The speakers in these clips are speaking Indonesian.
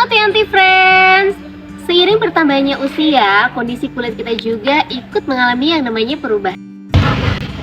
Halo TNT Friends. Seiring bertambahnya usia, kondisi kulit kita juga ikut mengalami yang namanya perubahan.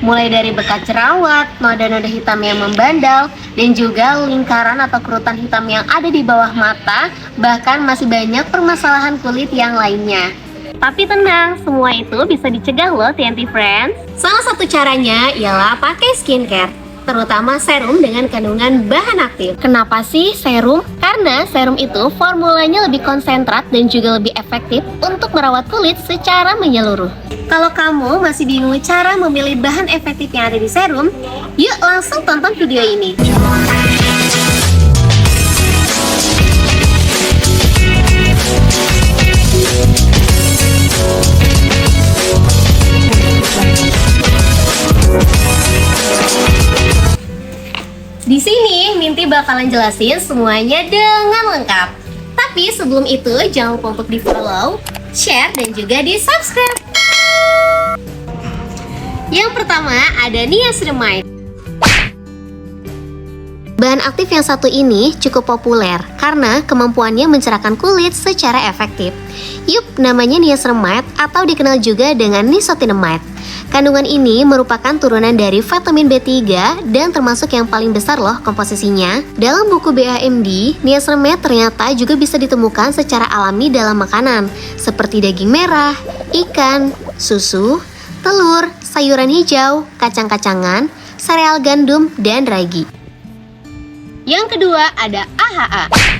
Mulai dari bekas jerawat, noda-noda hitam yang membandel, dan juga lingkaran atau kerutan hitam yang ada di bawah mata, bahkan masih banyak permasalahan kulit yang lainnya. Tapi tenang, semua itu bisa dicegah loh TNT Friends. Salah satu caranya ialah pakai skincare, terutama serum dengan kandungan bahan aktif. Kenapa sih serum? Karena serum itu formulanya lebih konsentrat dan juga lebih efektif untuk merawat kulit secara menyeluruh. Kalau kamu masih bingung cara memilih bahan efektif yang ada di serum, yuk langsung tonton video ini. Di sini Minty bakalan jelasin semuanya dengan lengkap. Tapi sebelum itu jangan lupa untuk di-follow, share, dan juga di-subscribe. Yang pertama ada niacinamide. Bahan aktif yang satu ini cukup populer karena kemampuannya mencerahkan kulit secara efektif. Yup, namanya niacinamide atau dikenal juga dengan nicotinamide. Kandungan ini merupakan turunan dari vitamin B3 dan termasuk yang paling besar loh komposisinya. Dalam buku BAMD, niacinamide ternyata juga bisa ditemukan secara alami dalam makanan seperti daging merah, ikan, susu, telur, sayuran hijau, kacang-kacangan, sereal gandum, dan ragi. Yang kedua ada AHA.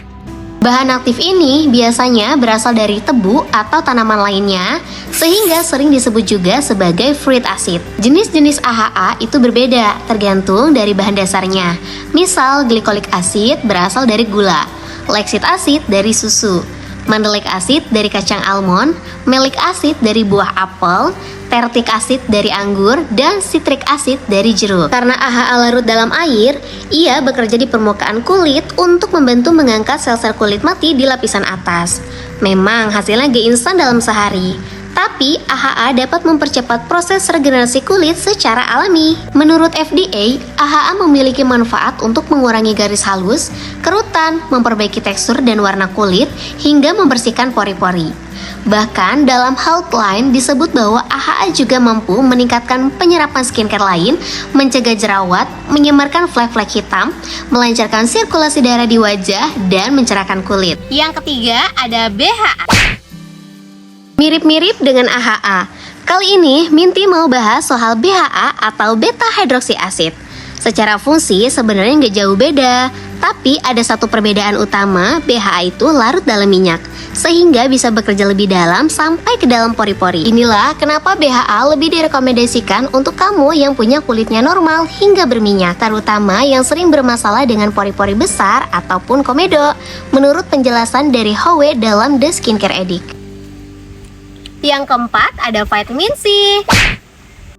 Bahan aktif ini biasanya berasal dari tebu atau tanaman lainnya, sehingga sering disebut juga sebagai fruit acid. Jenis-jenis AHA itu berbeda tergantung dari bahan dasarnya. Misal, glycolic acid berasal dari gula, lactic acid dari susu, mandelic acid dari kacang almond, malic acid dari buah apel, tertik acid dari anggur, dan citric acid dari jeruk. Karena AHA larut dalam air, ia bekerja di permukaan kulit untuk membantu mengangkat sel-sel kulit mati di lapisan atas. Memang hasilnya gak instan dalam sehari, tapi AHA dapat mempercepat proses regenerasi kulit secara alami. Menurut FDA, AHA memiliki manfaat untuk mengurangi garis halus, kerutan, memperbaiki tekstur dan warna kulit, hingga membersihkan pori-pori. Bahkan dalam Healthline disebut bahwa AHA juga mampu meningkatkan penyerapan skincare lain, mencegah jerawat, menyamarkan flek-flek hitam, melancarkan sirkulasi darah di wajah, dan mencerahkan kulit. Yang ketiga ada BHA. Mirip-mirip dengan AHA. Kali ini Minty mau bahas soal BHA atau beta hydroxy acid. Secara fungsi sebenarnya nggak jauh beda, tapi ada satu perbedaan utama, BHA itu larut dalam minyak, sehingga bisa bekerja lebih dalam sampai ke dalam pori-pori. Inilah kenapa BHA lebih direkomendasikan untuk kamu yang punya kulitnya normal hingga berminyak, terutama yang sering bermasalah dengan pori-pori besar ataupun komedo, menurut penjelasan dari Howe dalam The Skincare Addict. Yang keempat ada vitamin C.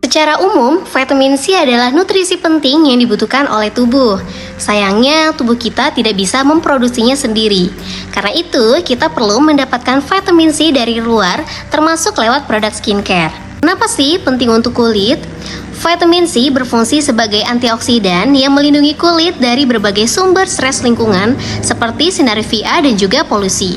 Secara umum, vitamin C adalah nutrisi penting yang dibutuhkan oleh tubuh. Sayangnya, tubuh kita tidak bisa memproduksinya sendiri. Karena itu, kita perlu mendapatkan vitamin C dari luar, termasuk lewat produk skincare. Kenapa sih penting untuk kulit? Vitamin C berfungsi sebagai antioksidan yang melindungi kulit dari berbagai sumber stres lingkungan seperti sinar UVA dan juga polusi.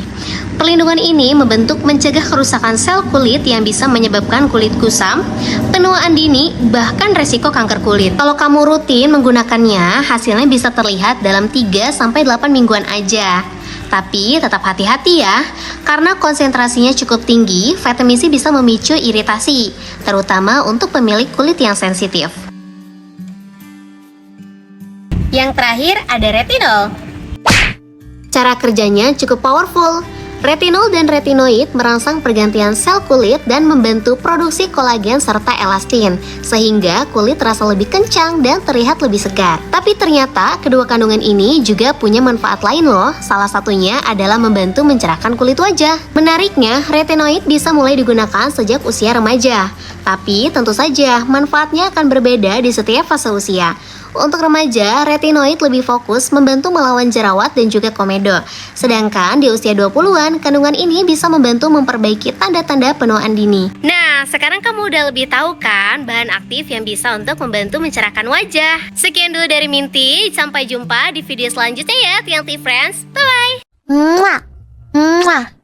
Perlindungan ini membentuk mencegah kerusakan sel kulit yang bisa menyebabkan kulit kusam, penuaan dini, bahkan resiko kanker kulit. Kalau kamu rutin menggunakannya, hasilnya bisa terlihat dalam 3-8 mingguan aja. Tapi tetap hati-hati ya, karena konsentrasinya cukup tinggi, vitamin C bisa memicu iritasi, terutama untuk pemilik kulit yang sensitif. Yang terakhir ada retinol. Cara kerjanya cukup powerful. Retinol dan retinoid merangsang pergantian sel kulit dan membantu produksi kolagen serta elastin, sehingga kulit terasa lebih kencang dan terlihat lebih segar. Tapi ternyata kedua kandungan ini juga punya manfaat lain loh. Salah satunya adalah membantu mencerahkan kulit wajah. Menariknya, retinoid bisa mulai digunakan sejak usia remaja. Tapi tentu saja manfaatnya akan berbeda di setiap fase usia. Untuk remaja, retinoid lebih fokus membantu melawan jerawat dan juga komedo. Sedangkan di usia 20-an, kandungan ini bisa membantu memperbaiki tanda-tanda penuaan dini. Nah, sekarang kamu udah lebih tahu kan bahan aktif yang bisa untuk membantu mencerahkan wajah. Sekian dulu dari Minty, sampai jumpa di video selanjutnya ya TNT Friends. Bye-bye. Mwah.